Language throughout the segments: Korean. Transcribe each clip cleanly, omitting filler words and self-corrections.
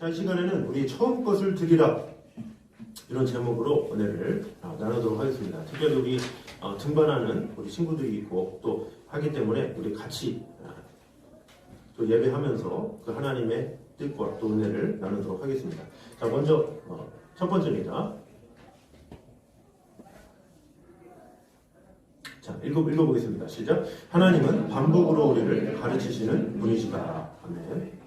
자, 이 시간에는 우리 처음 것을 드리라 이런 제목으로 은혜를 나누도록 하겠습니다. 특별히 우리 등반하는 우리 친구들이 있고 또 하기 때문에 우리 같이 또 예배하면서 그 하나님의 뜻과 또 은혜를 나누도록 하겠습니다. 자, 먼저 첫 번째입니다. 자, 읽어보겠습니다. 시작. 하나님은 반복으로 우리를 가르치시는 분이시다. 아멘.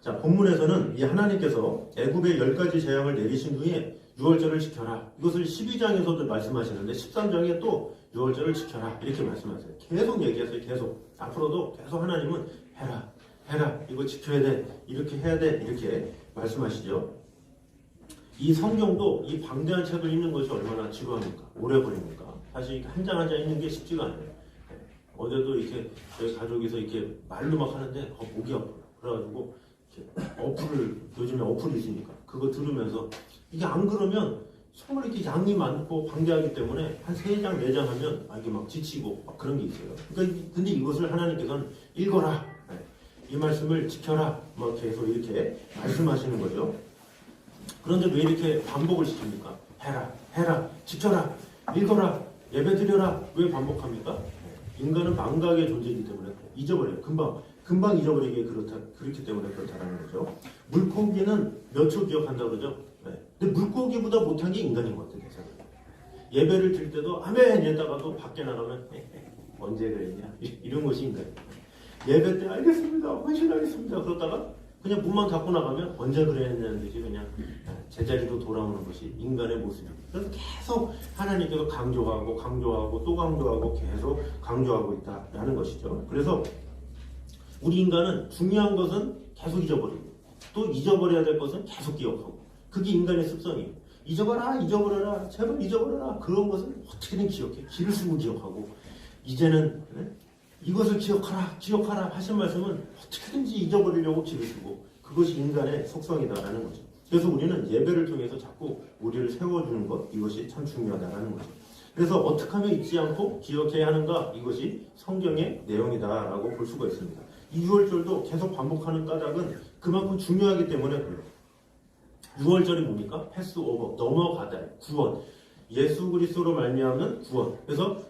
자, 본문에서는 이 하나님께서 애굽의 10가지 재앙을 내리신 후에 유월절을 지켜라. 이것을 12장에서도 말씀하시는데 13장에 또 유월절을 지켜라. 이렇게 말씀하세요. 계속 얘기하세요. 계속. 앞으로도 계속 하나님은 해라. 이거 지켜야 돼. 이렇게 해야 돼. 이렇게 말씀하시죠. 이 성경도 이 방대한 책을 읽는 것이 얼마나 지루합니까? 오래 걸립니까? 사실 한 장 한 장 읽는 게 쉽지가 않아요. 어제도 이렇게 저희 가족에서 이렇게 말로 막 하는데 목이 아파요. 그래가지고 요즘에 어플이 있으니까 그거 들으면서 이게 안 그러면 정말 이렇게 양이 많고 방대하기 때문에 한 3장, 4장 하면 이게 막 지치고 막 그런 게 있어요. 그러니까 근데 이것을 하나님께서는 읽어라. 이 말씀을 지켜라. 막 계속 이렇게 말씀하시는 거죠. 그런데 왜 이렇게 반복을 시킵니까? 해라, 지켜라, 읽어라, 예배드려라. 왜 반복합니까? 인간은 망각의 존재이기 때문에 잊어버려요. 금방 잊어버리기 그렇기 때문에 그렇다는 거죠. 물고기는 몇 초 기억한다고 그러죠? 근데 물고기보다 못한 게 인간인 것 같아요. 예배를 드릴 때도 아멘 이랬다가도 밖에 나가면 언제 그랬냐? 이런 것이 인간이에요. 예배 때 알겠습니다. 헌신하겠습니다. 그러다가 그냥 문만 닫고 나가면 언제 그랬냐는 듯이 그냥 제자리로 돌아오는 것이 인간의 모습입니다. 그래서 계속 하나님께서 강조하고 또 강조하고 계속 강조하고 있다라는 것이죠. 그래서 우리 인간은 중요한 것은 계속 잊어버리고 또 잊어버려야 될 것은 계속 기억하고 그게 인간의 습성이에요. 잊어버려라 제발 잊어버려라. 그런 것은 어떻게든 기억해. 기를 쓰고 기억하고 이제는 이것을 기억하라 하신 말씀은 어떻게든지 잊어버리려고 기를 쓰고 그것이 인간의 속성이다라는 거죠. 그래서 우리는 예배를 통해서 자꾸 우리를 세워주는 것 이것이 참 중요하다라는 거죠. 그래서 어떻게 하면 잊지 않고 기억해야 하는가 이것이 성경의 내용이다라고 볼 수가 있습니다. 이 유월절도 계속 반복하는 까닭은 그만큼 중요하기 때문에 그래요. 유월절이 뭡니까? 패스오버, 넘어가다, 구원. 예수 그리스도로 말미암는 구원. 그래서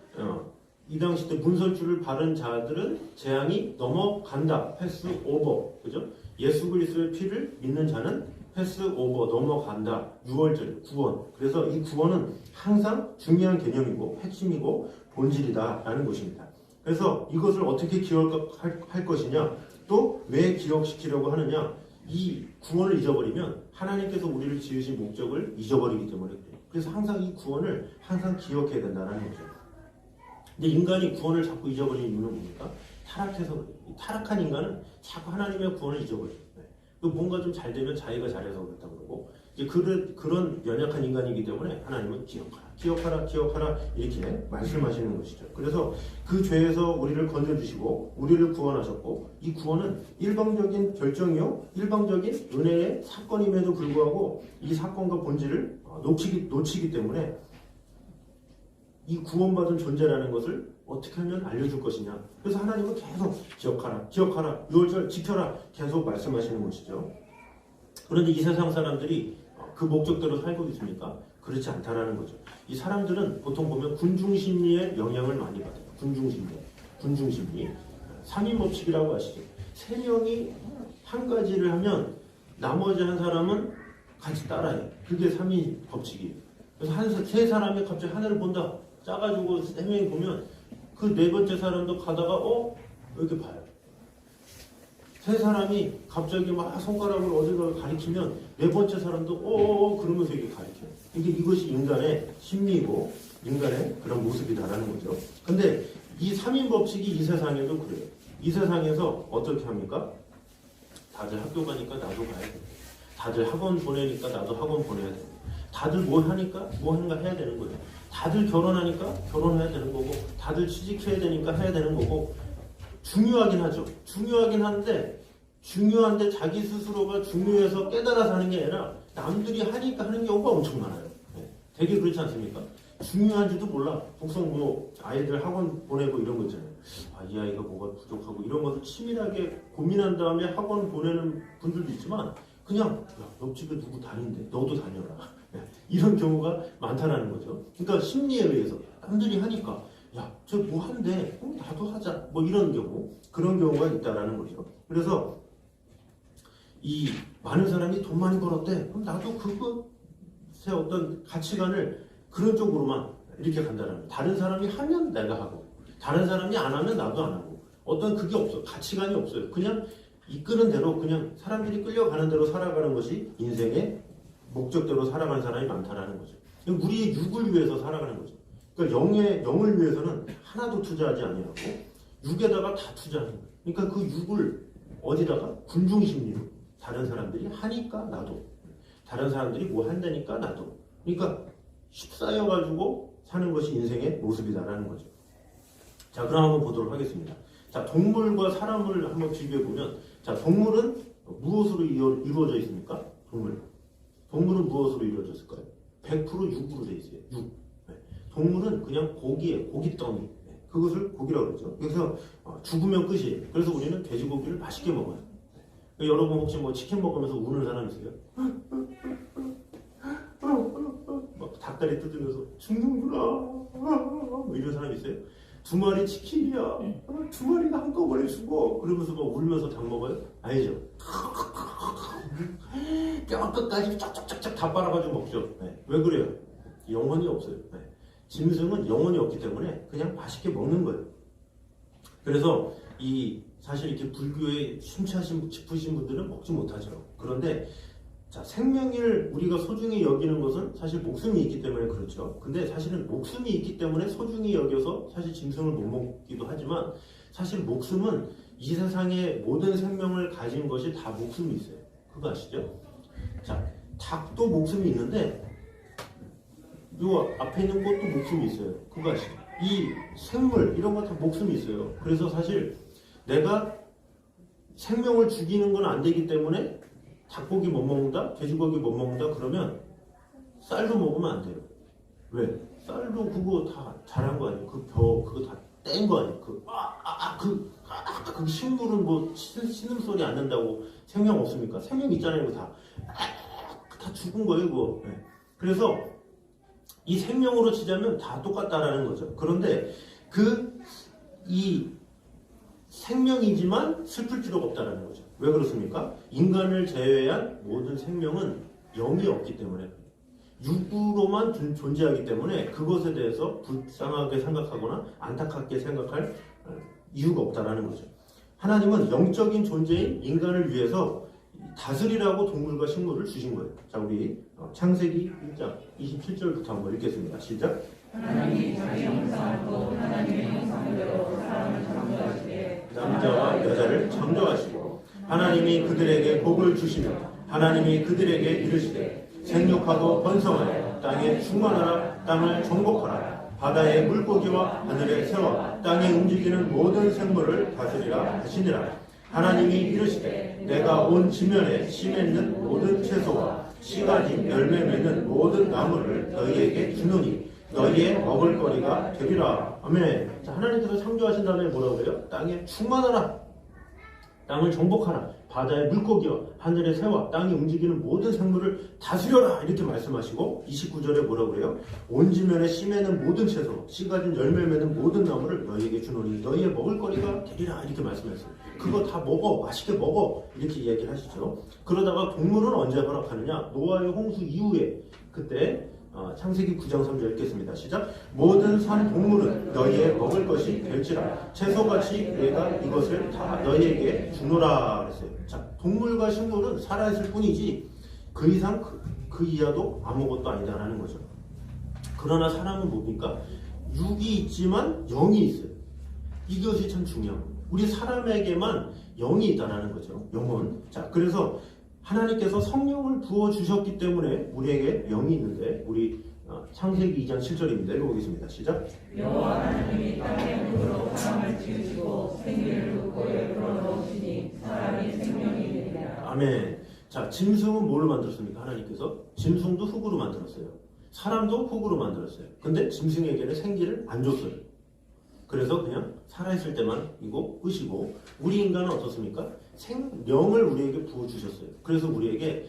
이 당시 때 문설주를 바른 자들은 재앙이 넘어간다. 패스오버. 그죠? 예수 그리스도의 피를 믿는 자는 패스오버, 넘어간다. 유월절, 구원. 그래서 이 구원은 항상 중요한 개념이고 핵심이고 본질이다라는 것입니다. 그래서 이것을 어떻게 기억할 것이냐, 또 왜 기억시키려고 하느냐, 이 구원을 잊어버리면 하나님께서 우리를 지으신 목적을 잊어버리기 때문에 그래요. 그래서 항상 이 구원을 항상 기억해야 된다는 거죠. 근데 인간이 구원을 자꾸 잊어버리는 이유는 뭡니까? 타락해서 그래요. 타락한 인간은 자꾸 하나님의 구원을 잊어버려요. 뭔가 좀 잘 되면 자기가 잘해서 그렇다 그러고 이제 그런 연약한 인간이기 때문에 하나님은 기억하라 이렇게 말씀하시는 것이죠. 그래서 그 죄에서 우리를 건져주시고 우리를 구원하셨고 이 구원은 일방적인 결정이요 일방적인 은혜의 사건임에도 불구하고 이 사건과 본질을 놓치기 때문에 이 구원받은 존재라는 것을 어떻게 하면 알려줄 것이냐. 그래서 하나님은 계속 기억하라, 유월절 지켜라 계속 말씀하시는 것이죠. 그런데 이 세상 사람들이 그 목적대로 살고 있습니까? 그렇지 않다라는 거죠. 이 사람들은 보통 보면 군중심리의 영향을 많이 받아요. 군중심리. 3인 법칙이라고 아시죠? 3명이 한 가지를 하면 나머지 한 사람은 같이 따라해요. 그게 3인 법칙이에요. 그래서 세 사람이 갑자기 하늘을 본다. 짜가지고 3명이 보면 그 4번째 사람도 가다가 이렇게 봐요. 3사람이 갑자기 막 손가락으로 어디를 가리키면 4번째 사람도 그러면서 이렇게 가리켜요. 이것이 인간의 심리이고 인간의 그런 모습이다라는 거죠. 근데 이 3인 법칙이 이 세상에도 그래요. 이 세상에서 어떻게 합니까? 다들 학교 가니까 나도 가야 돼. 다들 학원 보내니까 나도 학원 보내야 돼. 다들 뭐 하니까 뭐 하는가 해야 되는 거예요. 다들 결혼하니까 결혼해야 되는 거고 다들 취직해야 되니까 해야 되는 거고 중요하긴 하죠. 중요하긴 한데 자기 스스로가 중요해서 깨달아서 하는 게 아니라 남들이 하니까 하는 경우가 엄청 많아요. 되게 그렇지 않습니까? 중요한지도 몰라. 독성 뭐 아이들 학원 보내고 이런 거 있잖아요. 아, 이 아이가 뭐가 부족하고 이런 것을 치밀하게 고민한 다음에 학원 보내는 분들도 있지만 그냥 야, 옆집에 누구 다니는데 너도 다녀라. 이런 경우가 많다라는 거죠. 그러니까 심리에 의해서 남들이 하니까 야, 저 뭐 한대, 나도 하자. 뭐 이런 경우, 그런 경우가 있다라는 거죠. 그래서 이 많은 사람이 돈 많이 벌었대. 그럼 나도 그것의 어떤 가치관을 그런 쪽으로만 이렇게 간다는 거예요. 다른 사람이 하면 내가 하고, 다른 사람이 안 하면 나도 안 하고, 어떤 그게 없어. 가치관이 없어요. 그냥 이끄는 대로 그냥 사람들이 끌려가는 대로 살아가는 것이 인생의 목적대로 살아가는 사람이 많다라는 거죠. 우리의 육을 위해서 살아가는 거죠. 그러니까 영을 위해서는 하나도 투자하지 아니하고 육에다가 다 투자하는 거예요. 그러니까 그 육을 어디다가 군중심리로 다른 사람들이 하니까 나도, 다른 사람들이 뭐 한다니까 나도. 그러니까 휩싸여가지고 사는 것이 인생의 모습이다라는 거죠. 자, 그럼 한번 보도록 하겠습니다. 자, 동물과 사람을 한번 비교해 보면, 자, 동물은 무엇으로 이루어져 있습니까? 동물은 무엇으로 이루어졌을까요? 100% 육으로 되어 있어요. 육. 동물은 그냥 고기에 고깃덩이. 그것을 고기라고 그러죠. 그래서 죽으면 끝이에요. 그래서 우리는 돼지고기를 맛있게 먹어요. 여러분 혹시 뭐 치킨 먹으면서 우는 사람 있어요? 막 닭다리 뜯으면서 죽는구나. 뭐 이런 사람 있어요? 두 마리 치킨이야. 두 마리가 한꺼번에 죽어. 그러면서 막 울면서 닭 먹어요? 아니죠. 뼈 끝까지 쫙쫙쫙쫙 다 빨아가지고 먹죠. 왜 그래요? 영혼이 없어요. 짐승은 영혼이 없기 때문에 그냥 맛있게 먹는 거예요. 그래서 사실 이렇게 불교에 심취하신 깊으신 분들은 먹지 못하죠. 그런데 자, 생명을 우리가 소중히 여기는 것은 사실 목숨이 있기 때문에 그렇죠. 근데 사실은 목숨이 있기 때문에 소중히 여겨서 사실 짐승을 못 먹기도 하지만 사실 목숨은 이 세상의 모든 생명을 가진 것이 다 목숨이 있어요. 그거 아시죠? 자, 닭도 목숨이 있는데 요 앞에 있는 것도 목숨이 있어요. 그거 아시죠? 이 생물 이런 거 다 목숨이 있어요. 그래서 사실 내가 생명을 죽이는 건 안 되기 때문에 닭고기 못 먹는다? 돼지고기 못 먹는다? 그러면 쌀도 먹으면 안 돼요. 왜? 쌀도 그거 다 잘한 거 아니에요? 그거 다 뗀 거 아니에요? 그 식물은 뭐 신음소리 안 난다고 생명 없습니까? 생명 있잖아요. 그거 다 죽은 거예요. 그거. 그래서 이 생명으로 치자면 다 똑같다라는 거죠. 그런데 이 생명이지만 슬플 필요가 없다는 거죠. 왜 그렇습니까? 인간을 제외한 모든 생명은 영이 없기 때문에 육으로만 존재하기 때문에 그것에 대해서 불쌍하게 생각하거나 안타깝게 생각할 이유가 없다라는 거죠. 하나님은 영적인 존재인 인간을 위해서 다스리라고 동물과 식물을 주신 거예요. 자, 우리 창세기 1장 27절부터 한번 읽겠습니다. 시작. 하나님이 자기 형상으로 하나님의 형상대로 사람을 창조하시되 남자와 여자를 창조하시고 하나님이 그들에게 복을 주시며 하나님이 그들에게 이르시되 생육하고 번성하여 땅에 충만하라. 땅을 정복하라. 바다의 물고기와 하늘의 새와 땅에 움직이는 모든 생물을 다스리라 하시니라. 하나님이 이르시되 내가 온 지면에 씨 맺는 모든 채소와 씨 가진 열매 맺는 모든 나무를 너희에게 주노니 너희의 먹을거리가 되리라. 아멘. 자, 하나님께서 창조하신 다음에 뭐라고 그래요? 땅에 충만하라. 땅을 정복하라. 바다의 물고기와 하늘의 새와 땅이 움직이는 모든 생물을 다스려라. 이렇게 말씀하시고 29절에 뭐라고 그래요? 온 지면에 씨 맺는 모든 채소, 씨 가진 열매 맺는 모든 나무를 너희에게 주노니 너희의 먹을거리가 되리라. 이렇게 말씀했어요. 그거 다 먹어. 맛있게 먹어. 이렇게 이야기를 하시죠. 그러다가 동물은 언제 허락하느냐? 노아의 홍수 이후에 그때 창세기 9장 3절 읽겠습니다. 시작. 모든 산 동물은 너희의 먹을 것이 될지라 채소같이 내가 이것을 다 너희에게 주노라 그랬어요. 자, 동물과 식물은 살아있을 뿐이지 그 이상 그 이하도 아무것도 아니다라는 거죠. 그러나 사람은 뭡니까? 육이 있지만 영이 있어요. 이것이 참 중요한 거예요. 우리 사람에게만 영이 있다라는 거죠. 영혼. 자, 그래서 하나님께서 성령을 부어주셨기 때문에 우리에게 영이 있는데 우리 창세기 2장 7절입니다. 읽어보겠습니다. 시작. 여호와 하나님이 땅의 물로 사람을 지으시고 생기를 흙고에 불어넣으시니 사람이 생명이 되리라. 아멘. 자, 짐승은 뭘로 만들었습니까? 하나님께서 짐승도 흙으로 만들었어요. 사람도 흙으로 만들었어요. 근데 짐승에게는 생기를 안 줬어요. 그래서 그냥 살아있을 때만 이거 끝이고, 우리 인간은 어떻습니까? 생명을 우리에게 부어주셨어요. 그래서 우리에게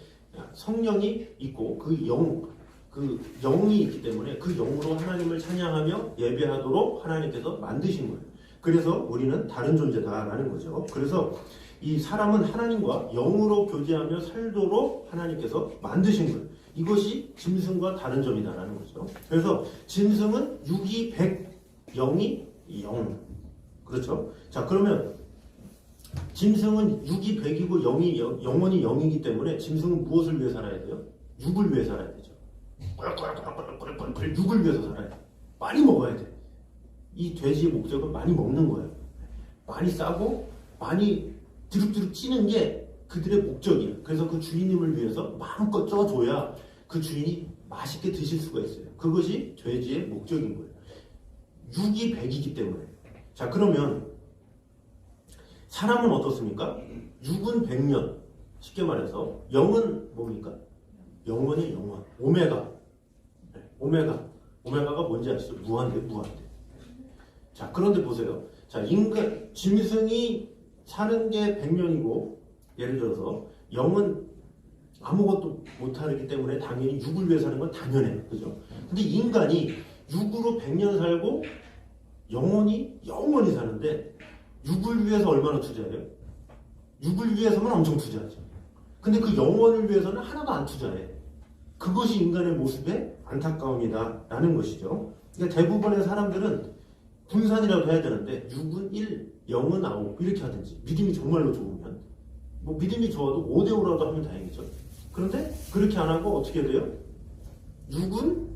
성령이 있고 그 영이 있기 때문에 그 영으로 하나님을 찬양하며 예배하도록 하나님께서 만드신 거예요. 그래서 우리는 다른 존재다라는 거죠. 그래서 이 사람은 하나님과 영으로 교제하며 살도록 하나님께서 만드신 거예요. 이것이 짐승과 다른 점이다라는 거죠. 그래서 짐승은 육이 100, 영이 영. 그렇죠? 자, 그러면 짐승은 육이 100이고 영원히 0이기 때문에 짐승은 무엇을 위해 살아야 돼요? 육을 위해 살아야 되죠. 육을 위해서 살아야 돼. 많이 먹어야 돼. 이 돼지의 목적은 많이 먹는 거예요. 많이 싸고 많이 드륵드륵 찌는 게 그들의 목적이에요. 그래서 그 주인님을 위해서 마음껏 쪄줘야 그 주인이 맛있게 드실 수가 있어요. 그것이 돼지의 목적인 거예요. 육이 100이기 때문에. 자, 그러면 사람은 어떻습니까? 육은 100년. 쉽게 말해서 영은 뭡니까? 영원의 영원. 오메가. 오메가가 뭔지 아시죠? 무한대. 자, 그런데 보세요. 자, 짐승이 사는 게 100년이고, 예를 들어서 영은 아무것도 못하기 때문에 당연히 육을 위해 사는 건 당연해요. 그죠? 근데 인간이 육으로 100년 살고 영원히 사는데 육을 위해서 얼마나 투자해요? 육을 위해서만 엄청 투자하죠. 근데 그 영원을 위해서는 하나도 안 투자해. 그것이 인간의 모습의 안타까움이다라는 것이죠. 그러니까 대부분의 사람들은 분산이라도 해야 되는데 6은 1, 0은 9 이렇게 하든지 믿음이 정말로 좋으면 뭐 믿음이 좋아도 5대5라도 하면 다행이죠. 그런데 그렇게 안 하고 어떻게 돼요? 6은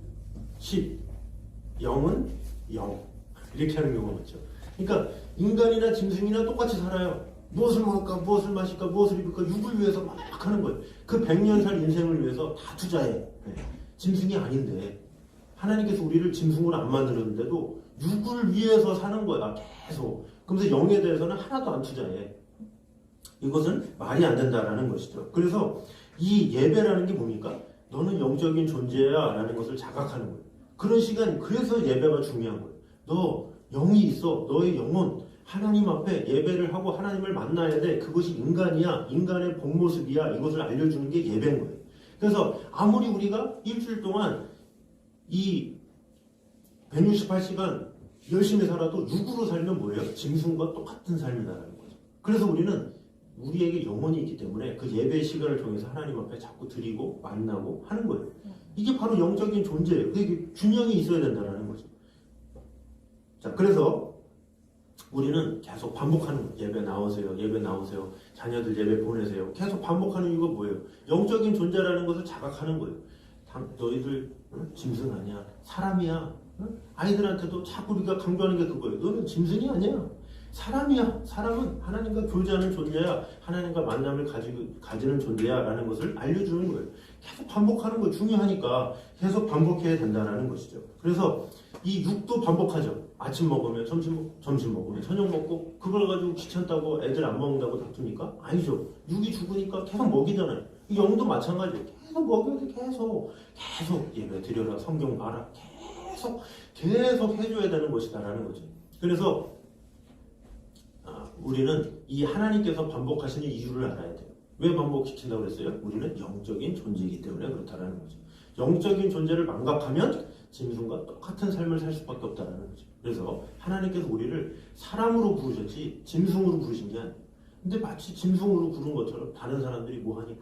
10, 0은 0 이렇게 하는 경우가 많죠. 그러니까 인간이나 짐승이나 똑같이 살아요. 무엇을 먹을까, 무엇을 마실까, 무엇을 입을까 6을 위해서 막 하는 거예요. 그 100년 살 인생을 위해서 다 투자해. 짐승이 아닌데 하나님께서 우리를 짐승으로 안 만들었는데도 6을 위해서 사는 거야 계속. 그러면서 영에 대해서는 하나도 안 투자해. 이것은 말이 안 된다라는 것이죠. 그래서 이 예배라는 게 뭡니까? 너는 영적인 존재야 라는 것을 자각하는 거예요. 그런 시간, 그래서 예배가 중요한 거예요. 너 영이 있어. 너의 영혼 하나님 앞에 예배를 하고 하나님을 만나야 돼. 그것이 인간이야. 인간의 본 모습이야. 이것을 알려주는 게 예배인 거예요. 그래서 아무리 우리가 일주일 동안 이 168시간 열심히 살아도 육으로 살면 뭐예요? 짐승과 똑같은 삶이다라는 거죠. 그래서 우리는 우리에게 영혼이 있기 때문에 그 예배 시간을 통해서 하나님 앞에 자꾸 드리고 만나고 하는 거예요. 이게 바로 영적인 존재예요. 그게 균형이 있어야 된다는 거죠. 자, 그래서 우리는 계속 반복하는 거예요. 예배 나오세요. 예배 나오세요. 자녀들 예배 보내세요. 계속 반복하는 이유가 뭐예요? 영적인 존재라는 것을 자각하는 거예요. 너희들 짐승 아니야. 사람이야. 아이들한테도 자꾸 우리가 강조하는 게 그거예요. 너는 짐승이 아니야. 사람이야. 사람은 하나님과 교제하는 존재야. 하나님과 만남을 가지는 존재야. 라는 것을 알려주는 거예요. 계속 반복하는 거 중요하니까 계속 반복해야 된다는 것이죠. 그래서 이 육도 반복하죠. 아침 먹으면 점심 먹으면 저녁 먹고 그걸 가지고 귀찮다고 애들 안 먹는다고 다툽니까? 아니죠. 육이 죽으니까 계속 먹이잖아요. 이 영도 마찬가지예요. 계속 먹여야 돼. 계속 예배 드려라. 성경 봐라. 계속 해줘야 되는 것이다라는 거죠. 그래서 우리는 이 하나님께서 반복하시는 이유를 알아야 돼요. 왜 반복시킨다고 그랬어요? 우리는 영적인 존재이기 때문에 그렇다라는 거죠. 영적인 존재를 망각하면 짐승과 똑같은 삶을 살 수밖에 없다는 거죠. 그래서 하나님께서 우리를 사람으로 부르셨지 짐승으로 부르신 게 아니에요. 근데 마치 짐승으로 부른 것처럼 다른 사람들이 뭐 하니까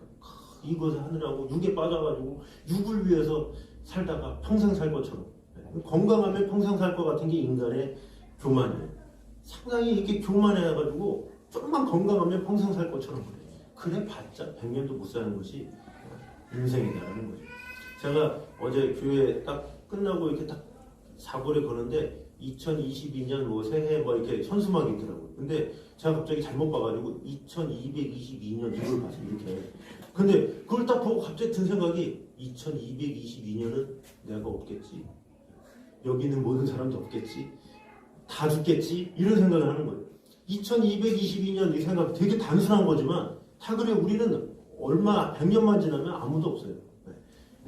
이것을 하느라고 육에 빠져가지고 육을 위해서 살다가 평생 살 것처럼 건강하면 평생 살 것 같은 게 인간의 교만이에요. 상당히 이렇게 교만해가지고 조금만 건강하면 평생 살 것처럼 그래 봤자 100년도 못 사는 것이 인생이다라는 거죠. 제가 어제 교회 딱 끝나고 이렇게 딱 사고를 거는데 2022년 뭐 새해 뭐 이렇게 현수막이 있더라고요. 근데 제가 갑자기 잘못 봐가지고 2222년 이걸 봤어요. 이렇게. 근데 그걸 딱 보고 갑자기 든 생각이 2222년은 내가 없겠지. 여기 있는 모든 사람도 없겠지. 다 죽겠지. 이런 생각을 하는 거예요. 2222년 이 생각 되게 단순한 거지만 다 그래. 우리는 얼마 100년만 지나면 아무도 없어요.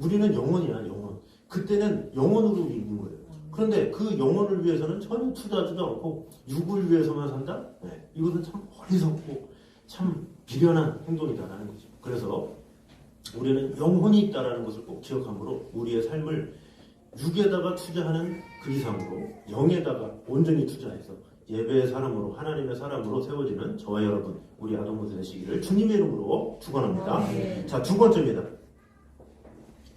우리는 영혼이야. 영혼. 그때는 영혼으로 있는 거예요. 그런데 그 영혼을 위해서는 전혀 투자하지도 않고 육을 위해서만 산다? 네, 이것은 참 어리석고 참 비련한 행동이다라는 거죠. 그래서 우리는 영혼이 있다라는 것을 꼭 기억함으로 우리의 삶을 육에다가 투자하는 그 이상으로 영에다가 온전히 투자해서 예배의 사람으로 하나님의 사람으로 세워지는 저와 여러분 우리 아동모세 되시기를 주님의 이름으로 축원합니다. 자, 두 번째입니다.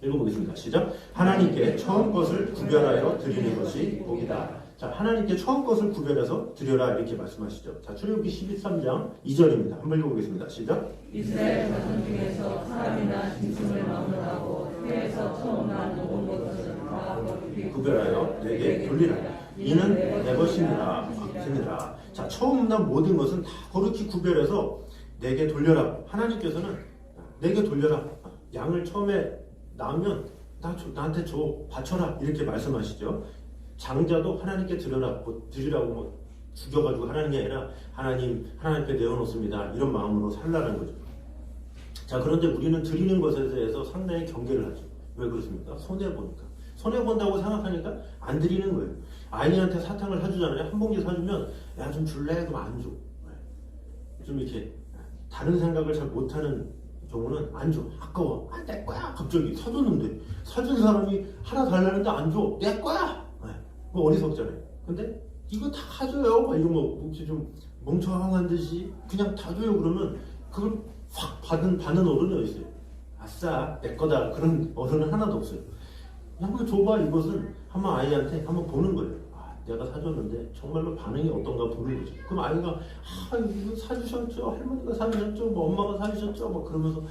읽어보겠습니다. 시작. 하나님께 처음 것을 구별하여 드리는 것이 복이다. 자, 하나님께 처음 것을 구별해서 드려라 이렇게 말씀하시죠. 자, 출애굽기 13장 2절입니다. 한번 읽어보겠습니다. 시작. 이스라엘 자손 중에서 사람이나 짐승을 막론하고 혀에서 처음 난 모든 것을 다 구별하여 내게 돌리라. 이는 내 것입니다. 자, 처음 난 모든 것은 다 거룩히 구별해서 내게 돌려라. 하나님께서는 내게 돌려라. 양을 처음에 낳으면 나한테 줘, 바쳐라 이렇게 말씀하시죠. 장자도 하나님께 드려라, 드리라고 죽여가지고 하나는 게 아니라 하나님께 내어놓습니다. 이런 마음으로 살라는 거죠. 자, 그런데 우리는 드리는 것에 대해서 상당히 경계를 하죠. 왜 그렇습니까? 손해보니까. 손해본다고 생각하니까 안 드리는 거예요. 아이한테 사탕을 사주잖아요. 한 봉지 사주면 야, 좀 줄래? 그럼 안 줘. 좀 이렇게 다른 생각을 잘 못하는 경우는 안 줘. 아까워. 내 거야. 갑자기 사줬는데 사준 사람이 하나 달라는데 안 줘. 내 거야. 뭐 어리석잖아요. 근데 이거 다 가져요. 이런 거 혹시 좀 멍청한 듯이 그냥 다 줘요. 그러면 그걸 확 받는 어른이 어디 있어요? 아싸, 내 거다. 그런 어른은 하나도 없어요. 한번 줘봐. 이것은 한번 아이한테 한번 보는 거예요. 내가 사줬는데 정말로 반응이 어떤가 보는 거죠. 그럼 아이가 이거 사주셨죠, 할머니가 사주셨죠, 뭐 엄마가 사주셨죠, 막 그러면서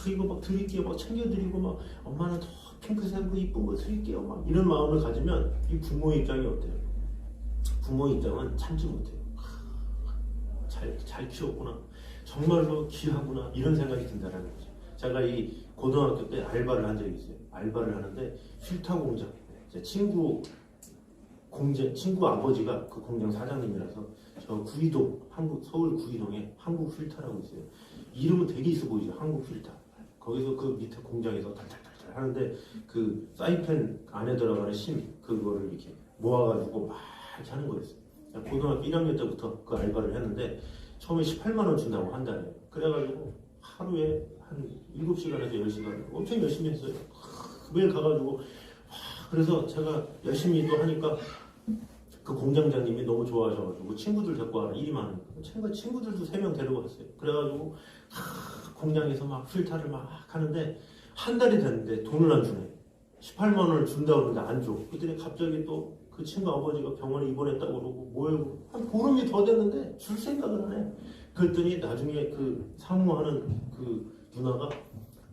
이거 막 드릴게요, 막 챙겨드리고 막 엄마는 더 핑크색으로 이쁜 거 드릴게요, 막 이런 마음을 가지면 이 부모의 입장이 어때요? 부모의 입장은 참지 못해요. 잘 키웠구나, 정말로 귀하구나 이런 생각이 든다는 거죠. 제가 이 고등학교 때 알바를 한 적이 있어요. 알바를 하는데 필터 공장, 제 친구 아버지가 그 공장 사장님이라서 저 구이동 서울 구이동에 한국 필터라고 있어요. 이름은 되게 있어 보이죠. 한국 필터. 거기서 그 밑에 공장에서 달달달달 하는데 그 사이펜 안에 들어가는 심 그거를 이렇게 모아가지고 막 이렇게 하는 거였어요. 고등학교 1학년 때부터 그 알바를 했는데 처음에 18만 원 준다고 한 달에. 그래가지고 하루에 한 7시간에서 10시간 엄청 열심히 했어요. 매일 가가지고 그래서 제가 열심히 또 하니까 그 공장장님이 너무 좋아하셔가지고 친구들 데리고 와라. 일이 많으니까 친구들도 3명 데리고 왔어요. 그래가지고 공장에서 막 필터를 막 하는데 한 달이 됐는데 돈을 안 주네. 18만 원을 준다고 그러는데 안 줘. 그랬더니 갑자기 또 그 친구 아버지가 병원에 입원했다고 그러고 뭐예요? 한 보름이 더 됐는데 줄 생각을 하네. 그랬더니 나중에 그 사무하는 그 누나가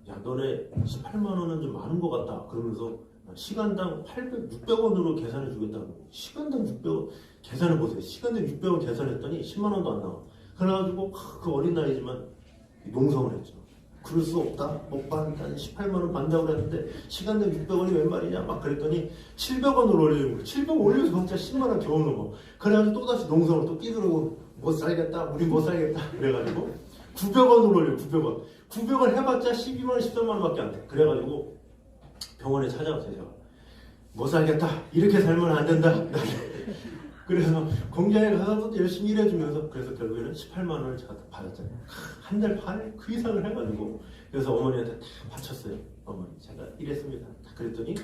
야, 너네 18만 원은 좀 많은 것 같다. 그러면서 시간당 600원으로 계산해 주겠다고. 시간당 600원 계산해 보세요. 시간당 600원 계산했더니 10만 원도 안 나와. 그래가지고 그 어린 나이지만 농성을 했죠. 그럴 수 없다. 못 받는다니 18만 원 받는다고 그랬는데 시간당 600원이 웬 말이냐 막 그랬더니 700원으로 올리는 거예요. 700원 올려서 진짜 10만 원 겨우 넘어. 그래가지고 또다시 농성을 또 끼들고 못 살겠다. 우리 못 살겠다. 그래가지고 900원으로 올려요. 900원. 900원 해봤자 12만 원, 13만 원밖에 안 돼. 그래가지고 병원에 찾아왔어요. 제가. 못 살겠다. 이렇게 살면 안 된다. 그래서 공장에 가서도 열심히 일해주면서 그래서 결국에는 18만 원을 제가 받았잖아요. 한 달 반을 그 이상을 해가지고 그래서 어머니한테 다 바쳤어요. 어머니 제가 일했습니다. 다 그랬더니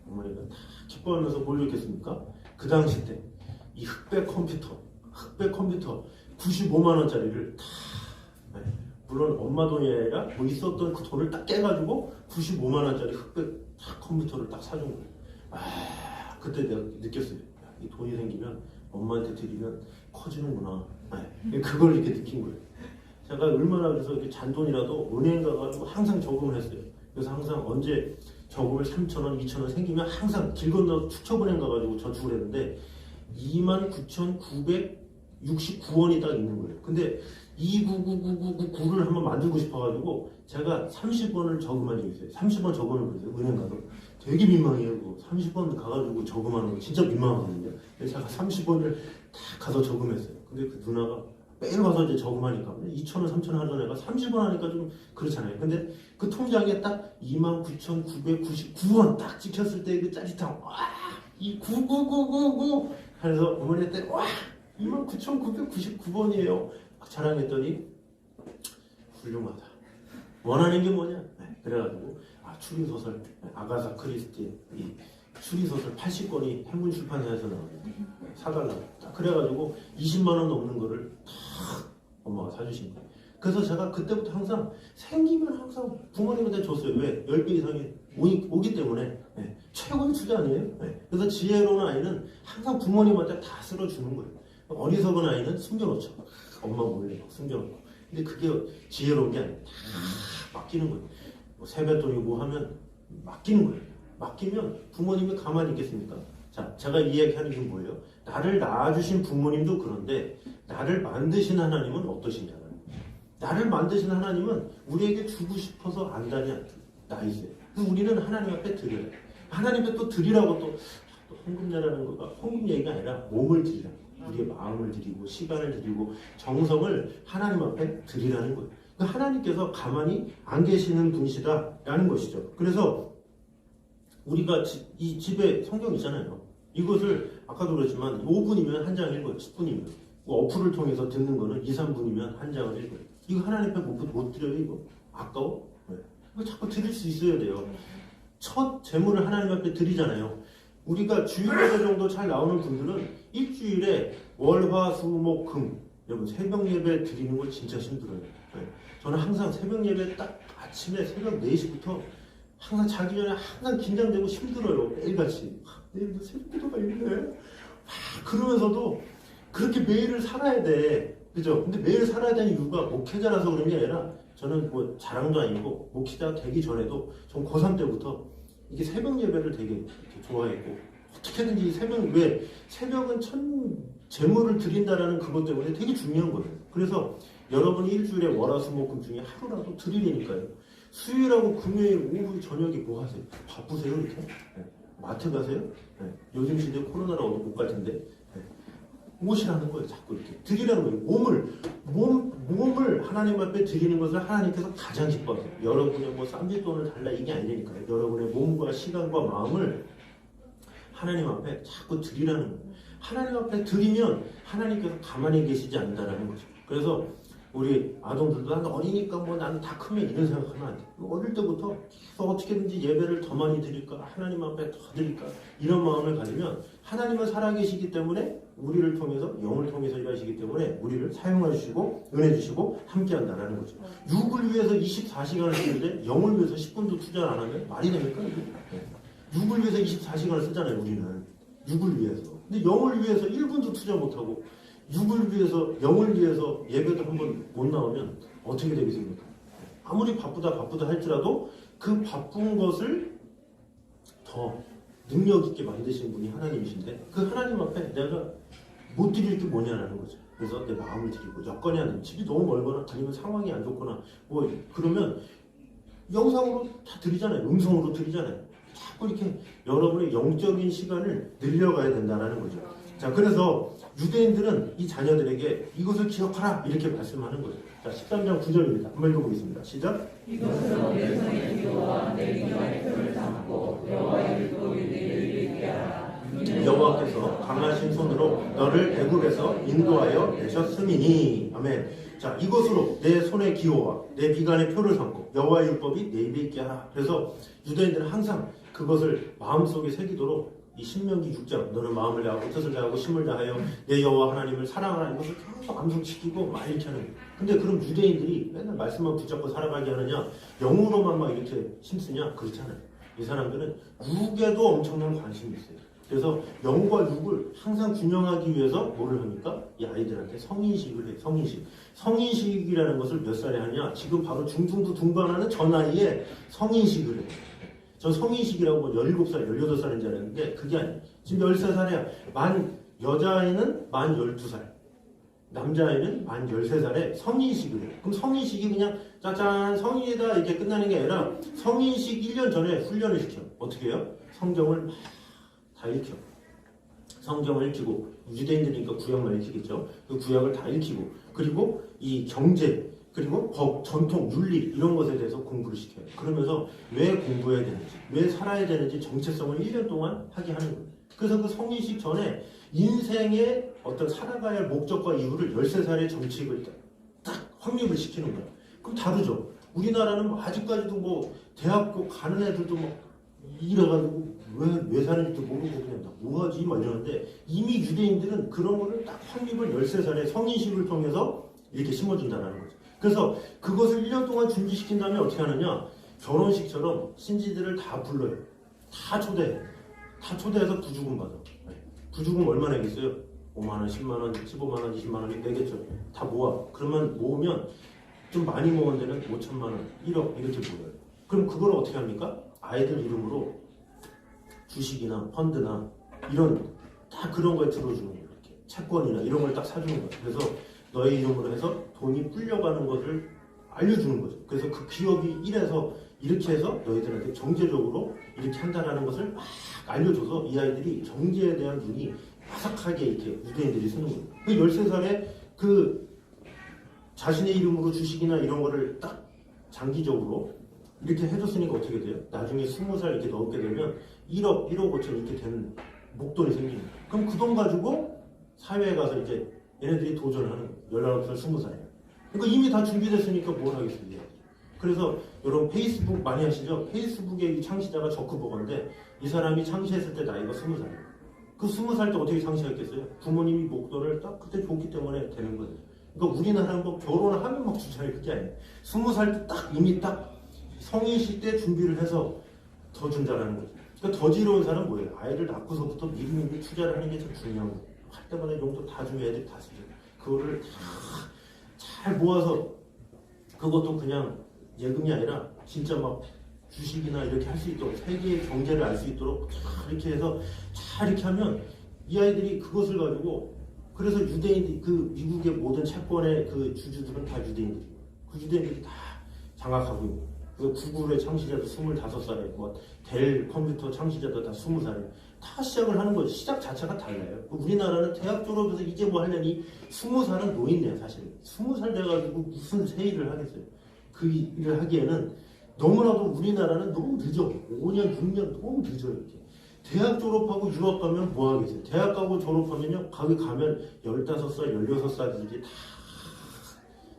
어머니가 다 기뻐하면서 뭘 좋겠습니까? 그 당시 때 이 흑백 컴퓨터 95만 원짜리를 다 물론 엄마 돈이 아니라 뭐 있었던 그 돈을 딱 깨가지고 95만 원짜리 흑백 컴퓨터를 딱 사준 거예요. 그때 내가 느꼈어요. 이 돈이 생기면 엄마한테 드리면 커지는구나. 그걸 이렇게 느낀 거예요. 제가 얼마나 그래서 이렇게 잔돈이라도 은행 가가지고 항상 저금을 했어요. 그래서 항상 언제 저금을 3,000원, 2,000원 생기면 항상 길 건너 축처은행 가가지고 저축을 했는데 29,969원이 딱 있는 거예요. 근데 299999를 한번 만들고 싶어가지고 제가 30원을 저금한 적이 있어요. 30원 저금을 그랬어요. 은행 가서. 되게 민망해요. 30원 가가지고 저금하는 거 진짜 민망하거든요. 그래서 제가 30원을 딱 가서 저금했어요. 근데 그 누나가 매일 가서 이제 저금하니까 2,000원, 3,000원 하던 애가 30원 하니까 좀 그렇잖아요. 근데 그 통장에 딱 29,999원 딱 찍혔을 때 그 짜릿함, 와, 이 99999 하면서 어머니한테 와, 29,999원이에요. 막 자랑했더니 훌륭하다. 원하는 게 뭐냐? 네, 그래가지고 추리소설 아가사 크리스티 이 추리소설 80권이 행문 출판사에서 나옵니다. 사달라고. 그래가지고 20만 원 넘는 거를 다 엄마가 사주신 거예요. 그래서 제가 그때부터 항상 생기면 항상 부모님한테 줬어요. 왜? 10배 이상이 오기 때문에. 네. 최고의 투자 아니에요? 네. 그래서 지혜로운 아이는 항상 부모님한테 다 쓸어주는 거예요. 어리석은 아이는 숨겨놓죠. 엄마 몰래 막 숨겨놓고. 근데 그게 지혜로운 게 아니에요. 다 맡기는 거예요. 뭐 세뱃돈이 뭐 하면 맡기는 거예요. 맡기면 부모님이 가만히 있겠습니까? 자, 제가 이 얘기하는 게 뭐예요? 나를 낳아주신 부모님도 그런데 나를 만드신 하나님은 어떠신가요? 나를 만드신 하나님은 우리에게 주고 싶어서 안다냐? 나이스. 그래서 우리는 하나님 앞에 드려요. 하나님 앞에 또 드리라고 또 헌금이라는 거가 헌금 얘기가 아니라 몸을 드리라. 우리의 마음을 드리고 시간을 드리고 정성을 하나님 앞에 드리라는 거예요. 그러니까 하나님께서 가만히 안 계시는 분이시다라는 것이죠. 그래서 우리가 이 집에 성경 있잖아요. 이것을 아까도 그랬지만 5분이면 한 장 읽어요. 10분이면. 어플을 통해서 듣는 거는 2, 3분이면 한 장을 읽어요. 이거 하나님 앞에 못 드려요, 이거? 아까워? 네. 이거 자꾸 드릴 수 있어야 돼요. 첫 재물을 하나님 앞에 드리잖아요. 우리가 주일예배 정도 잘 나오는 분들은 일주일에 월, 화, 수, 목, 금 여러분 새벽 예배 드리는 거 진짜 힘들어요. 네. 저는 항상 새벽 예배 딱 아침에 새벽 4시부터 항상 자기 전에 항상 긴장되고 힘들어요. 매일같이. 내일도 새벽 기도가 있네. 그러면서도 그렇게 매일을 살아야 돼. 그죠? 근데 매일 살아야 되는 이유가 목회자라서 그런 게 아니라 저는 뭐 자랑도 아니고 목회자 되기 전에도 전 고3 때부터 이게 새벽 예배를 되게 이렇게 좋아했고 어떻게든지 새벽은 재물을 드린다라는 그것 때문에 되게 중요한 거예요. 그래서 여러분이 일주일에 월화수목금 중에 하루라도 드리니까요. 수요일하고 금요일 오후 저녁에 뭐 하세요? 바쁘세요 이렇게? 네. 마트 가세요? 네. 요즘 시대 코로나라 어디 못 갈 텐데 네. 오시라는 거예요. 자꾸 이렇게 드리라는 거예요. 몸을 하나님 앞에 드리는 것을 하나님께서 가장 기뻐하세요. 여러분의 뭐 쌈짓돈을 달라 이게 아니니까요. 여러분의 몸과 시간과 마음을 하나님 앞에 자꾸 드리라는 거예요. 하나님 앞에 드리면 하나님께서 가만히 계시지 않는다는 거죠. 그래서 우리 아동들도 난 어리니까 뭐 나는 다 크면 이런 생각하면 안 돼. 어릴 때부터 계속 어떻게든지 예배를 더 많이 드릴까, 하나님 앞에 더 드릴까 이런 마음을 가지면 하나님은 살아계시기 때문에 우리를 통해서 영을 통해서 일하시기 때문에 우리를 사용해 주시고 은혜 주시고 함께한다는 거죠. 육을 위해서 24시간을 쓰는데 영을 위해서 10분도 투자를 안 하면 말이 됩니까? 육을 위해서 24시간을 쓰잖아요. 우리는 육을 위해서. 근데 영을 위해서 1분도 투자 못하고 육을 위해서, 영을 위해서 예배도 한번 못 나오면 어떻게 되겠습니까? 아무리 바쁘다 할지라도 그 바쁜 것을 더 능력 있게 만드신 분이 하나님이신데 그 하나님 앞에 내가 못 드릴 게 뭐냐라는 거죠. 그래서 내 마음을 드리고 여건이 안 되면 집이 너무 멀거나 아니면 상황이 안 좋거나 뭐 그러면 영상으로 다 드리잖아요. 음성으로 드리잖아요. 자꾸 이렇게 여러분의 영적인 시간을 늘려가야 된다는 거죠. 자, 그래서 유대인들은 이 자녀들에게 이것을 기억하라 이렇게 말씀하는 거예요. 자, 13장 9절입니다. 한번 읽어보겠습니다. 시작. 이것으로 내 손의 기도와 내 기도의 표를 삼고 여호와의 율법을 내게 읽게 하라. 여호와께서 강하신 손으로 너를 애굽에서 인도하여 내셨음이니. 아멘. 자, 이것으로 내 손의 기호와 내 비간의 표를 삼고 여호와의 율법이 내 입에 있게 하라. 그래서 유대인들은 항상 그것을 마음속에 새기도록 이 신명기 6장 너는 마음을 다하고 뜻을 다하고 힘을 다하여 내 여호와 하나님을 사랑하라 이것을 계속 암송시키고 막 이렇게 하는 거예요. 근데 그럼 유대인들이 맨날 말씀만 붙잡고 살아가게 하느냐 영으로만 막 이렇게 힘쓰냐 그렇잖아요. 이 사람들은 육에도 엄청난 관심이 있어요. 그래서 영과 육을 항상 균형하기 위해서 뭐를 합니까? 이 아이들한테 성인식을 해요. 성인식이라는 것을 몇 살에 하냐? 지금 바로 중등부 등반하는 저 나이에 성인식을 해요. 저 성인식이라고 뭐 17살, 18살인 줄 알았는데 그게 아니에요. 지금 13살이야. 여자아이는 만 12살, 남자아이는 만 13살에 성인식을 해요. 그럼 성인식이 그냥 짜잔 성인이다 이렇게 끝나는 게 아니라 성인식 1년 전에 훈련을 시켜. 어떻게 해요? 성경을 다 읽혀. 성경을 읽히고, 유대인들이니까 구약만 읽히겠죠. 그 구약을 다 읽히고, 그리고 이 경제, 그리고 법, 전통, 윤리 이런 것에 대해서 공부를 시켜요. 그러면서 왜 공부해야 되는지, 왜 살아야 되는지 정체성을 1년 동안 하게 하는 거예요. 그래서 그 성인식 전에 인생의 어떤 살아가야 할 목적과 이유를 13살의 정치익을 딱 확립을 시키는 거예요. 그럼 다르죠. 우리나라는 아직까지도 뭐 대학교 가는 애들도 막 이래가지고 왜 사는지도 모르고 그냥 나 뭐하지 막 이러는데, 이미 유대인들은 그런 거를 딱 확립을 13살의 성인식을 통해서 이렇게 심어준다는 거죠. 그래서 그것을 1년 동안 준비시킨 다음에 어떻게 하느냐, 결혼식처럼 신지들을 다 불러요. 다 초대해. 다 초대해서 부주금 받아. 부주금 얼마 내겠어요? 5만원, 10만원, 15만원, 20만원이 내겠죠. 다 모아. 그러면 모으면 좀 많이 모은 데는 5천만원, 1억 이렇게 모여요. 그럼 그걸 어떻게 합니까? 아이들 이름으로 주식이나 펀드나 이런 다 그런 거에 들어주는 거예요. 이렇게 채권이나 이런 걸 딱 사주는 거예요. 그래서 너의 이름으로 해서 돈이 불려가는 것을 알려주는 거죠. 그래서 그 기업이 이래서 이렇게 해서 너희들한테 경제적으로 이렇게 한다라는 것을 막 알려줘서 이 아이들이 경제에 대한 눈이 바삭하게 이렇게 유대인들이 쓰는 거예요. 그 13살에 그 자신의 이름으로 주식이나 이런 거를 딱 장기적으로 이렇게 해줬으니까 어떻게 돼요? 나중에 20살 이렇게 넘게 되면 1억, 1억 5천 이렇게 되는 목돈이 생기는 거예요. 그럼 그 돈 가지고 사회에 가서 이제 얘네들이 도전을 하는 거예요. 19살, 20살에. 그러니까 이미 다 준비됐으니까 뭘 하겠어요. 그래서 여러분 페이스북 많이 하시죠? 페이스북의 창시자가 저크버거인데 이 사람이 창시했을 때 나이가 20살이에요. 그 20살 때 어떻게 창시했겠어요? 부모님이 목돈을 딱 그때 줬기 때문에 되는 거예요. 그러니까 우리나라는 뭐 결혼을 하면 막 주잖아요. 그게 아니에요. 20살 때 딱 이미 딱 성인식 때 준비를 해서 더 준다라는 거죠. 그러니까 더 지러운 사람은 뭐예요? 아이를 낳고서부터 미리미리 투자를 하는 게 참 중요한 거예요. 할 때마다 용돈 다 주면 애들이 다 쓰죠. 그거를 다 잘 모아서, 그것도 그냥 예금이 아니라 진짜 막 주식이나 이렇게 할 수 있도록, 세계의 경제를 알 수 있도록 이렇게 해서 잘 이렇게 하면 이 아이들이 그것을 가지고, 그래서 유대인들, 그 미국의 모든 채권의 그 주주들은 다 유대인들이에요. 그 유대인들이 다 장악하고 있고, 그래서 구글의 창시자도 25살에, 뭐 델 컴퓨터 창시자도 다 20살에 다 시작을 하는 거죠. 시작 자체가 달라요. 우리나라는 대학 졸업해서 이제 뭐 하려니 20살은 노인네요, 사실은. 20살 돼가지고 무슨 새 일을 하겠어요. 그 일을 하기에는 너무나도 우리나라는 너무 늦어. 5년, 6년 너무 늦어요. 이렇게. 대학 졸업하고 유학 가면 뭐 하겠어요? 대학 가고 졸업하면요, 거기 가면 15살, 16살들이 다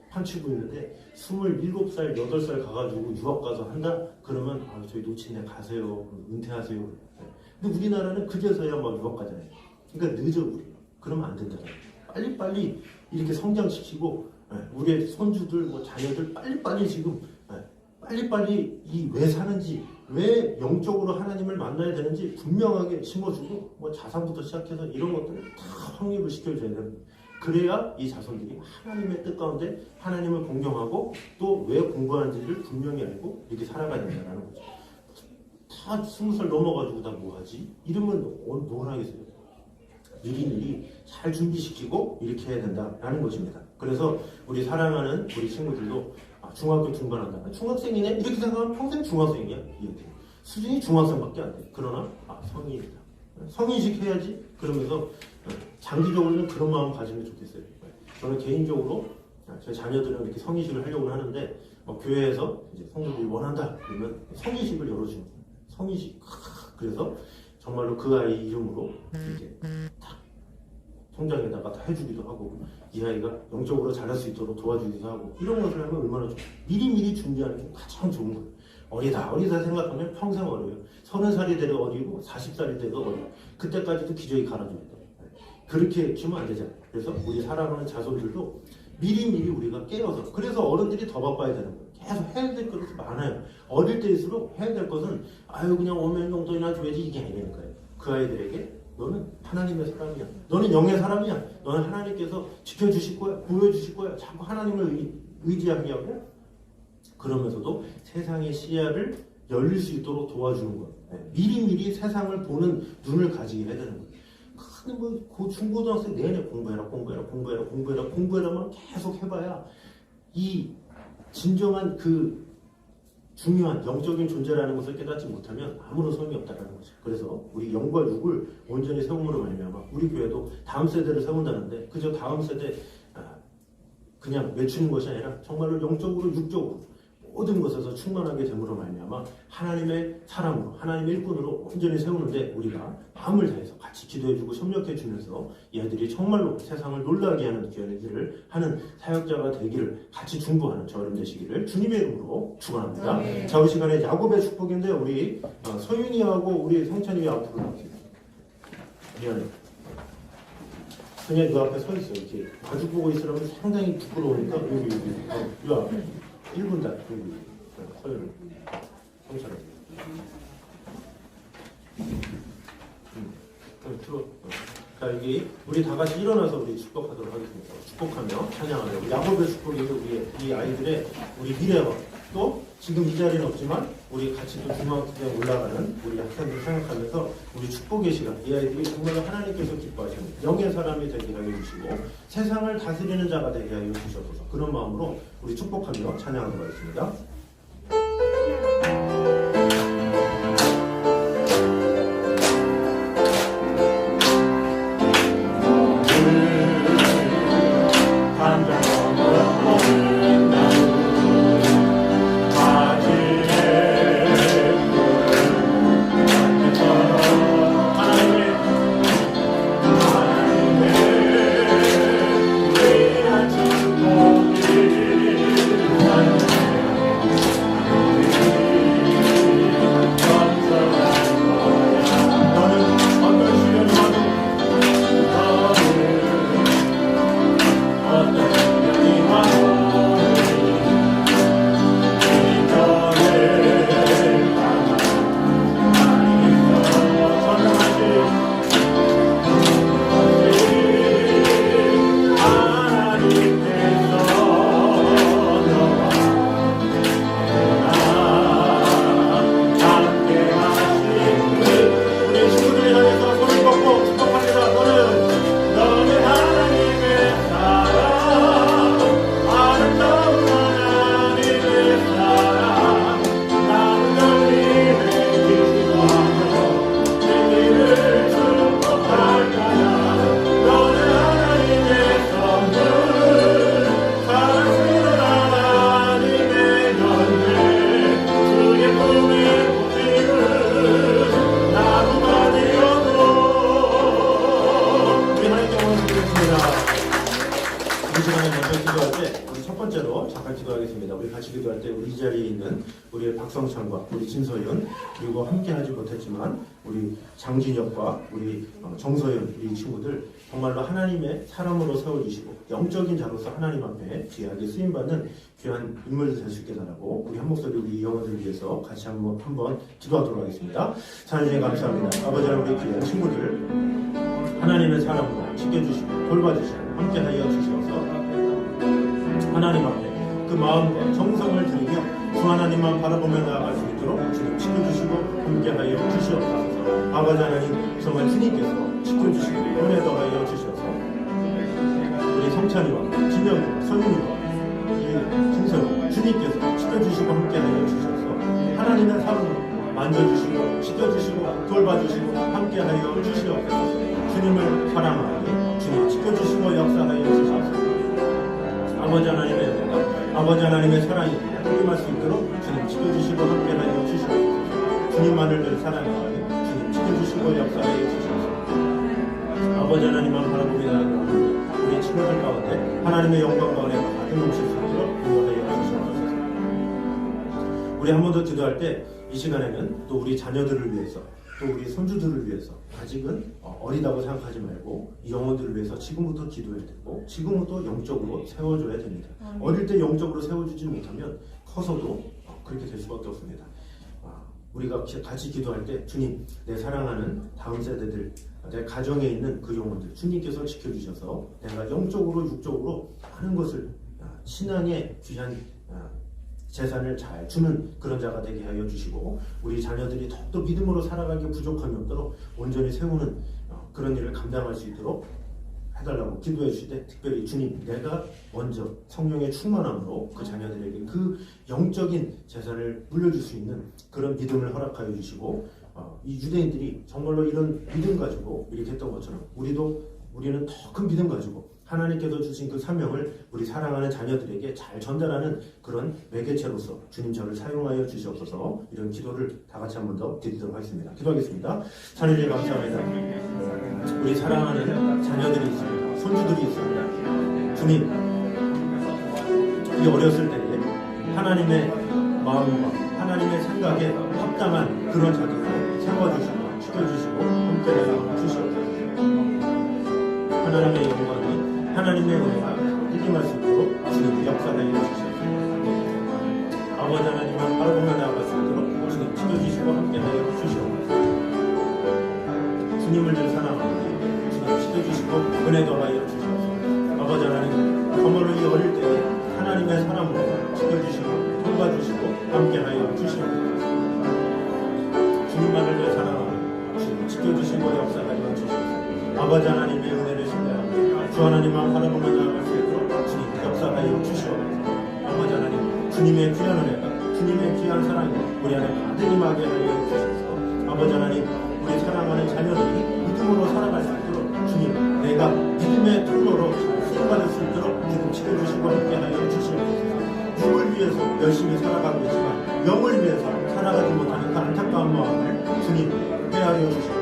판치고 있는데 27살, 8살 가가지고 유학 가서 한다? 그러면 저희 놓친애 가세요. 은퇴하세요. 근데 우리나라는 그제서야 막 유학 가잖아요. 그러니까 늦어, 우리. 그러면 안 된다. 빨리빨리 이렇게 성장시키고, 우리의 손주들, 뭐 자녀들 빨리빨리 지금, 빨리빨리 이 왜 사는지, 왜 영적으로 하나님을 만나야 되는지 분명하게 심어주고, 뭐 자산부터 시작해서 이런 것들을 다 확립을 시켜줘야 됩니다. 그래야 이 자손들이 하나님의 뜻 가운데 하나님을 공경하고 또 왜 공부하는지를 분명히 알고 이렇게 살아가야 된다는 거죠. 다 20살 넘어가지고 다 뭐하지? 이러면 뭘 하겠어요? 미리미리 잘 준비시키고 이렇게 해야 된다라는 것입니다. 그래서 우리 사랑하는 우리 친구들도 중학교 중반한다. 중학생이네? 이렇게 생각하면 평생 중학생이야. 이렇게. 수준이 중학생밖에 안 돼. 그러나 성인이다. 성인식 해야지. 그러면서 장기적으로는 그런 마음 가지면 좋겠어요. 저는 개인적으로 제 자녀들은 이렇게 성인식을 하려고 하는데, 교회에서 이제 성도들이 원한다 그러면 성인식을 열어주는 거예요. 성인식. 그래서 정말로 그 아이 이름으로 이제 딱 통장에다가 다 해주기도 하고, 이 아이가 영적으로 잘할 수 있도록 도와주기도 하고, 이런 것을 하면 얼마나 좋아요. 미리미리 준비하는 게 가장 좋은 거예요. 어리다 생각하면 평생 어려요. 30살이 돼도 어리고 40살이 돼도 어려요. 그때까지도 기저귀 갈아줘야 돼요. 그렇게 키우면 안 되잖아요. 그래서 우리 사랑하는 자손들도 미리미리 우리가 깨어서, 그래서 어른들이 더 바빠야 되는 거예요. 계속 해야 될 것이 많아요. 어릴 때일수록 해야 될 것은 그냥 오면 용돈이나 줘야지 이게 아니니까요. 그 아이들에게 너는 하나님의 사람이야. 너는 영의 사람이야. 너는 하나님께서 지켜주실 거야. 보여주실 거야. 자꾸 하나님을 의지하게 하고, 그러면서도 세상의 시야를 열릴 수 있도록 도와주는 거예요. 미리미리 세상을 보는 눈을 가지게 해야 되는 거예요. 근데 그 중고등학생 내내 공부해라만 계속 해봐야 이 진정한 그 중요한 영적인 존재라는 것을 깨닫지 못하면 아무런 소용이 없다는 거죠. 그래서 우리 영과 육을 온전히 세움으로 말미암아 우리 교회도 다음 세대를 세운다는데 그저 다음 세대 그냥 외치는 것이 아니라 정말로 영적으로 육적으로 모든 것에서 충만하게 됨으로 말미암아 하나님의 사람으로 하나님의 일꾼으로 온전히 세우는데 우리가 마음을 다해서 같이 기도해주고 협력해 주면서 얘들이 정말로 세상을 놀라게 하는 귀한 일을 하는 사역자가 되기를 같이 중보하는 저여러분 되시기를 주님의 이름으로 축원합니다. 자, 이 시간에 야곱의 축복인데 우리 서윤이하고 우리 성찬이 앞으로 나오세요. 미안해. 그냥 그 앞에 서 있어. 이렇게 마주 보고 있으라면 상당히 부끄러우니까 여기 요 앞에 1분 다 여기 서윤 성찬이. 들어. 자, 여기 우리 다 같이 일어나서 우리 축복하도록 하겠습니다. 축복하며 찬양하며 우리 야곱의 축복이 우리 이 아이들의 우리 미래와 또 지금 이 자리는 없지만 우리 같이 또 중앙학교에 올라가는 우리 학생들 생각하면서 우리 축복의 시간 이 아이들이 정말로 하나님께서 기뻐하시는 영의 사람이 되게 하여 주시고 세상을 다스리는 자가 되게 하여 주셔서 그런 마음으로 우리 축복하며 찬양하도록 하겠습니다. 우리 진서윤 그리고 함께하지 못했지만 우리 장진혁과 우리 정서윤 우리 친구들 정말로 하나님의 사람으로 세워주시고 영적인 자로서 하나님 앞에 귀하게 쓰임받는 귀한 인물들 될 수 있게 달라고 우리 한 목소리 우리 영혼들을 위해서 같이 한번 기도하도록 하겠습니다. 하나님 감사합니다. 아버지 하나님 우리 귀한 친구들 하나님의 사람으로 지켜주시고 돌봐주시고 함께하여 주시옵소서. 하나님 앞에 그 마음과 정성을 드리며 주 하나님만 바라보며 나아갈 수 있도록 주님 지켜주시고 함께하여 주시옵소서. 아버지 하나님 정말 주님께서 지켜주시고 은혜 더하여 주셔서 우리 성찬이와 진영이와 선윤이와 김서영 주님께서 지켜주시고 함께하여 주셔서 하나님의 사랑으로 만져주시고 지켜주시고 돌봐주시고 함께하여 주시옵소서. 주님을 사랑하니 주님 지켜주시고 역사하여 주셔서 아버지 하나님의 은혜가 아버지 하나님의 사랑이 함께할 수 있도록 주님 지켜주시고 함께하여 주시옵소서. 주님만을 늘 사랑하니 주님 지켜주시고 역사하여 주셔서 아버지 하나님만 바라보며 나아가는 우리 친구들 가운데 하나님의 영광 가운데 가득 넘칠 수 있도록 인도하여 주시옵소서. 우리 한 번 더 기도할 때 이 시간에는 또 우리 자녀들을 위해서 또 우리 손주들을 위해서 아직은 어리다고 생각하지 말고 이 영혼들을 위해서 지금부터 기도해야 되고 지금부터 영적으로 세워줘야 됩니다. 어릴 때 영적으로 세워주지 못하면 커서도 그렇게 될 수밖에 없습니다. 우리가 같이 기도할 때 주님 내 사랑하는 다음 세대들 내 가정에 있는 그 영혼들 주님께서 지켜주셔서 내가 영적으로 육적으로 많은 것을 신앙의 귀한 재산을 잘 주는 그런 자가 되게 하여 주시고 우리 자녀들이 더욱더 믿음으로 살아가기 부족함이 없도록 온전히 세우는 그런 일을 감당할 수 있도록 해달라고 기도해 주시되 특별히 주님 내가 먼저 성령의 충만함으로 그 자녀들에게 그 영적인 재산을 물려줄 수 있는 그런 믿음을 허락하여 주시고 이 유대인들이 정말로 이런 믿음 가지고 이렇게 했던 것처럼 우리는 더 큰 믿음 가지고 하나님께서 주신 그 사명을 우리 사랑하는 자녀들에게 잘 전달하는 그런 매개체로서 주님 저를 사용하여 주시옵소서. 이런 기도를 다 같이 한 번 더 드리도록 하겠습니다. 기도하겠습니다. 하나님 감사합니다. 우리 사랑하는 자녀들이 있습니다. 손주들이 있습니다. 주님 이 어렸을 때에 하나님의 마음과 하나님의 생각에 합당한 그런 자들을 세워주시고 지켜주시고 함께하여 주시옵소서. 하나님의 영광이 하나님의 은혜가 일임할 수 있도록 주님 역사하여 주시옵소서. 아버지 하나님은 바라보며 나아갈 수 있도록 주님 지켜주시고 함께하여 주시옵소서. 주님을 늘 사랑하고 주님 지켜주시고 은혜 더하여 주시옵소서. 아버지 하나님 정말로 이 어릴 때에 하나님의 사랑으로 지켜주시고 돌봐주시고 함께하여 주시옵소서. 주님만을 늘 사랑하고 주님 지켜주시고 역사하여 주시옵소서. 아버지 하나님의 은혜를 신뢰하고 주 하나님만 바라보며 나아갈 수 있도록 주님 역사하여 주시옵소서. 아버지 하나님 주님의 귀한 은혜가 주님의 귀한 사랑이 우리 안에 가득 임하게 하여 주시옵소서. 아버지 하나님 우리 사랑하는 자녀들이 믿음으로 살아갈 수 있도록 주님 내가 믿음의 통로로 쓰임받을 수 있도록 주님 지켜주시고 함께하여 주시옵소서. 육을 위해서 열심히 살아가고 있지만 영을 위해서 살아가지 못하는 그 안타까운 마음을 주님 헤아려 주시옵소서.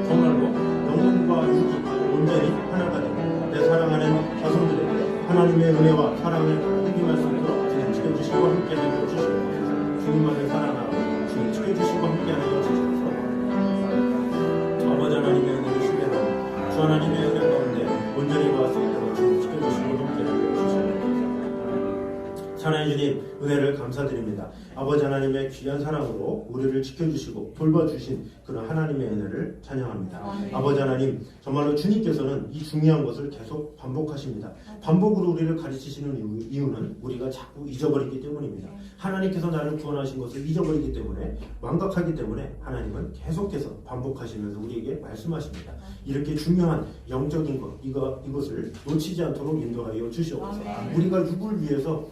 정말로 영혼과 육이 온전히 하나가 되고 내 사랑하는 자손들에게 하나님의 은혜와 사랑을 가득 임할 수 있도록 주님 지켜주시고 함께하여 주시옵소서. 주님만을 사랑하고 주님 지켜주시고 함께하여 주시옵소서. 아버지 하나님의 은혜를 신뢰하고 주 하나님의 은혜 가운데 온전히 거할 수 있도록 주님 지켜주시고 함께하여 주시옵소서. 하나님 주님 은혜를 감사드립니다. 아버지 하나님의 귀한 사랑으로 우리를 지켜주시고 돌봐주신 그런 하나님의 은혜를 찬양합니다. 아버지 하나님 정말로 주님께서는 이 중요한 것을 계속 반복하십니다. 반복으로 우리를 가르치시는 이유는 우리가 자꾸 잊어버리기 때문입니다. 하나님께서 나를 구원하신 것을 잊어버리기 때문에 망각하기 때문에 하나님은 계속해서 반복하시면서 우리에게 말씀하십니다. 이렇게 중요한 영적인 것 이것을 놓치지 않도록 인도하여 주시옵소서. 우리가 육을 위해서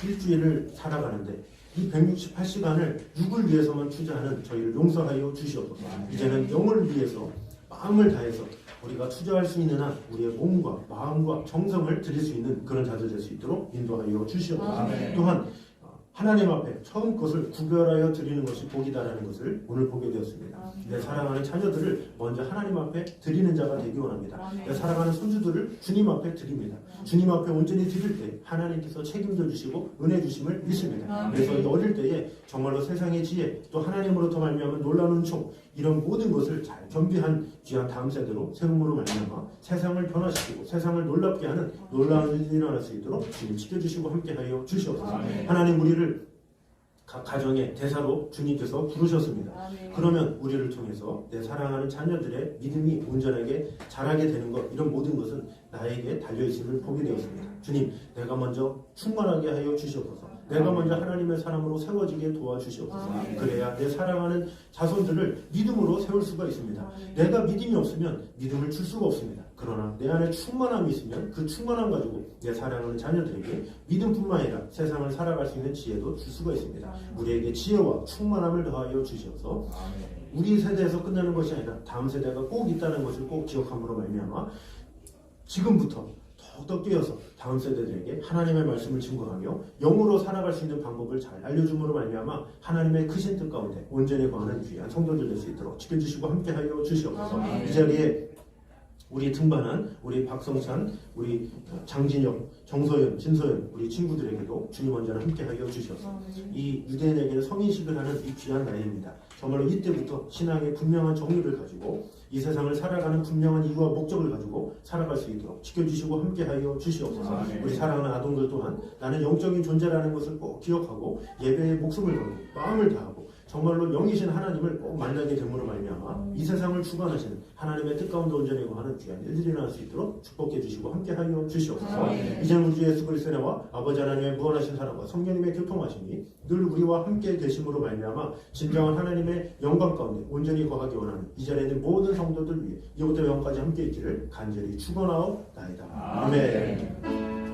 일주일을 살아가는데 이 168시간을 육을 위해서만 투자하는 저희를 용서하여 주시옵소서. 이제는 영을 위해서 마음을 다해서 우리가 투자할 수 있는 한 우리의 몸과 마음과 정성을 드릴 수 있는 그런 자들 될 수 있도록 인도하여 주시옵소서. 또한 하나님 앞에 처음 것을 구별하여 드리는 것이 복이다라는 것을 오늘 보게 되었습니다. 내 사랑하는 자녀들을 먼저 하나님 앞에 드리는 자가 되기 원합니다. 내 사랑하는 손주들을 주님 앞에 드립니다. 주님 앞에 온전히 드릴 때 하나님께서 책임져 주시고 은혜 주심을 믿습니다. 그래서 이 어릴 때에 정말로 세상의 지혜 또 하나님으로부터 말미암은 놀라운 은총 이런 모든 것을 잘 겸비한 귀한 다음 세대로 세움으로 말미암아 세상을 변화시키고 세상을 놀랍게 하는 놀라운 일이 일어날 수 있도록 주님 지켜주시고 함께하여 주시옵소서. 하나님 우리를 각 가정의 대사로 주님께서 부르셨습니다. 그러면 우리를 통해서 내 사랑하는 자녀들의 믿음이 온전하게 자라게 되는 것 이런 모든 것은 나에게 달려있음을 보게 되었습니다. 주님 내가 먼저 충만하게 하여 주시옵소서. 내가 먼저 하나님의 사람으로 세워지게 도와주시옵소서. 그래야 내 사랑하는 자손들을 믿음으로 세울 수가 있습니다. 내가 믿음이 없으면 믿음을 줄 수가 없습니다. 그러나 내 안에 충만함이 있으면 그 충만함 가지고 내 사랑하는 자녀들에게 믿음뿐만 아니라 세상을 살아갈 수 있는 지혜도 줄 수가 있습니다. 우리에게 지혜와 충만함을 더하여 주시옵소서. 우리 세대에서 끝나는 것이 아니라 다음 세대가 꼭 있다는 것을 꼭 기억함으로 말미암아 지금부터 더욱더 뛰어서 다음 세대들에게 하나님의 말씀을 증거하며 영으로 살아갈 수 있는 방법을 잘 알려줌으로 말미암아 하나님의 크신 뜻 가운데 온전히 거하는 귀한 성도들 될 수 있도록 지켜주시고 함께하여 주시옵소서. 이 자리에 우리 등반한 우리 박성찬, 우리 장진영, 정서연, 진서연 우리 친구들에게도 주님 언제나 함께하여 주시옵소서. 이 유대인에게는 성인식을 하는 이 귀한 나이입니다. 정말로 이때부터 신앙의 분명한 정의를 가지고 이 세상을 살아가는 분명한 이유와 목적을 가지고 살아갈 수 있도록 지켜주시고 함께하여 주시옵소서. 우리 사랑하는 아동들 또한 나는 영적인 존재라는 것을 꼭 기억하고 예배에 목숨을 걸고 마음을 다하고 정말로 영이신 하나님을 꼭 만나게 됨으로 말미암아 이 세상을 주관하시는 하나님의 뜻 가운데 온전히 거하는 귀한 일들이 일어날 수 있도록 축복해 주시고 함께하여 주시옵소서. 이제는 우리 주 예수 그리스도의 은혜와 아버지 하나님의 무한하신 사랑과 성령님의 교통하심이 늘 우리와 함께 계심으로 말미암아 진정한 하나님의 영광 가운데 온전히 거하기 원하는 이 자리에 있는 모든 성도들 위해 이부터 영까지 함께 있기를 간절히 축원하옵나이다. 아멘.